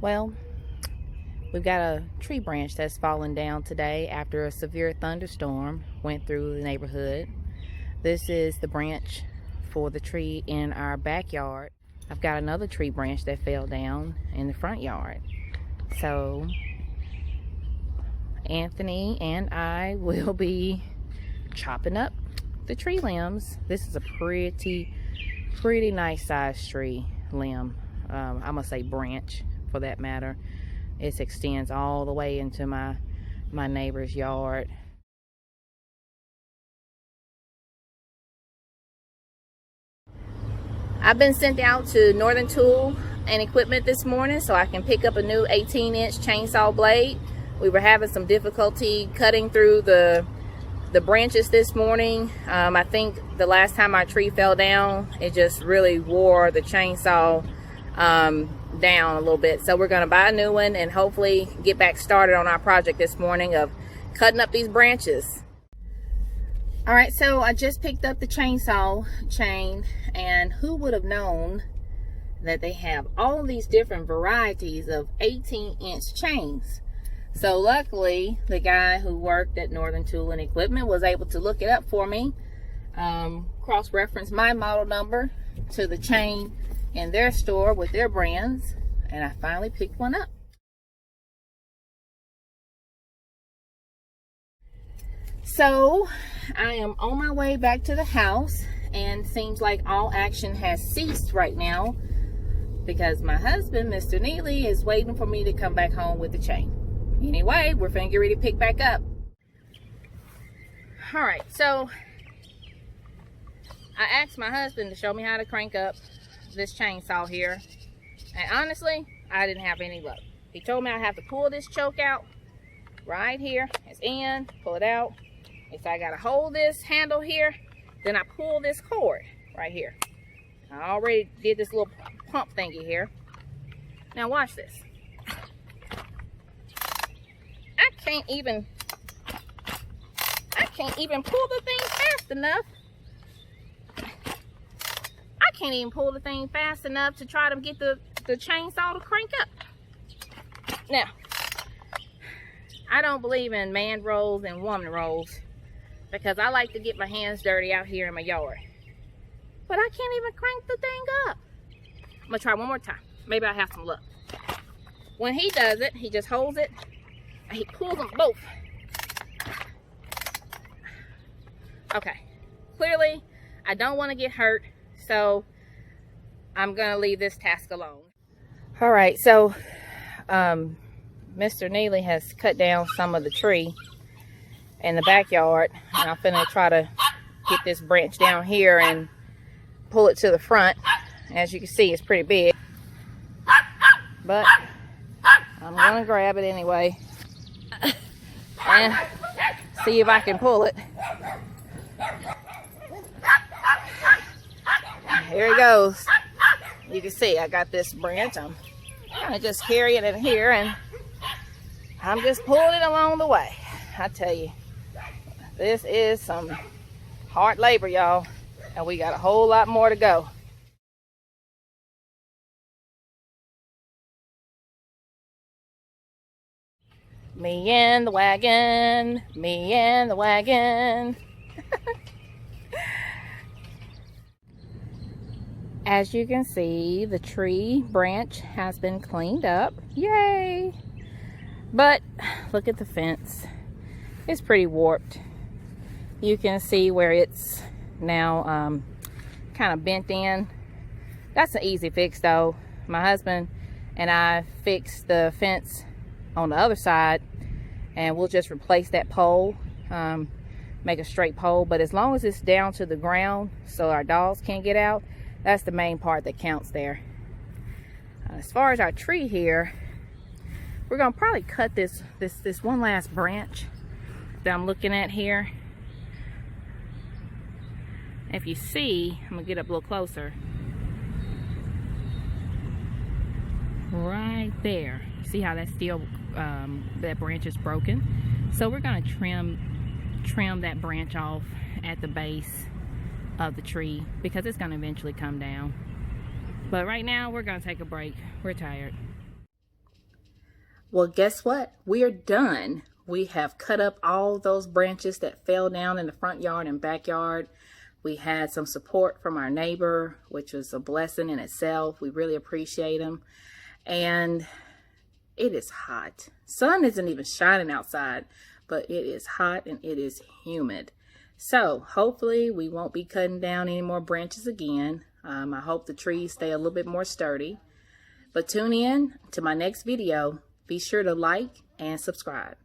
Well, we've got a tree branch that's fallen down today after a severe thunderstorm went through the neighborhood. This is the branch for the tree in our backyard. I've got another tree branch that fell down in the front yard. So Anthony and I will be chopping up the tree limbs. This is a pretty nice sized tree limb. I'm gonna say branch for that matter. It extends all the way into my neighbor's yard. I've been sent out to Northern Tool and Equipment this morning so I can pick up a new 18-inch chainsaw blade. We were having some difficulty cutting through the branches this morning. I think the last time our tree fell down, it just really wore the chainsaw down a little bit. So we're going to buy a new one and hopefully get back started on our project this morning of cutting up these branches. All right, so I just picked up the chainsaw chain, and who would have known that they have all these different varieties of 18-inch chains. So luckily, the guy who worked at Northern Tool and Equipment was able to look it up for me, cross-reference my model number to the chain in their store with their brands, and I finally picked one up. So I am on my way back to the house, and seems like all action has ceased right now because my husband, Mr. Neely, is waiting for me to come back home with the chain. Anyway, we're finna get ready to pick back up. All right, so I asked my husband to show me how to crank up this chainsaw here, and honestly, I didn't have any luck. He told me I have to pull this choke out right here. It's in, pull it out. So I gotta hold this handle here, then I pull this cord right here. I already did this little pump thingy here. Now watch this. I can't even pull the thing fast enough. I can't even pull the thing fast enough to try to get the chainsaw to crank up. Now, I don't believe in man roles and woman roles because I like to get my hands dirty out here in my yard. But I can't even crank the thing up. I'm gonna try one more time. Maybe I have some luck. When he does it, he just holds it and he pulls them both. Okay, clearly I don't want to get hurt, so I'm gonna leave this task alone. All right, so Mr. Neely has cut down some of the tree in the backyard, and I'm finna try to get this branch down here and pull it to the front. As you can see, it's pretty big, but I'm gonna grab it anyway and see if I can pull it. Here he goes. You can see I got this branch. I'm just carrying it here and I'm just pulling it along the way. I tell you, this is some hard labor, y'all, and we got a whole lot more to go. Me and the wagon, me and the wagon. As you can see, the tree branch has been cleaned up. Yay! But look at the fence. It's pretty warped. You can see where it's now kind of bent in. That's an easy fix though. My husband and I fixed the fence on the other side, and we'll just replace that pole, make a straight pole. But as long as it's down to the ground so our dogs can't get out, that's the main part that counts there. As far as our tree here, we're gonna probably cut this one last branch that I'm looking at here. If you see, I'm gonna get up a little closer. Right there. See how that's still that branch is broken? So we're gonna trim that branch off at the base of the tree because it's gonna eventually come down. But right now we're gonna take a break. We're tired. Well, guess what? We are done. We have cut up all those branches that fell down in the front yard and backyard. We had some support from our neighbor, which was a blessing in itself. We really appreciate them. And it is hot. Sun isn't even shining outside, but it is hot and it is humid. So hopefully we won't be cutting down any more branches again. I hope the trees stay a little bit more sturdy. But tune in to my next video. Be sure to like and subscribe.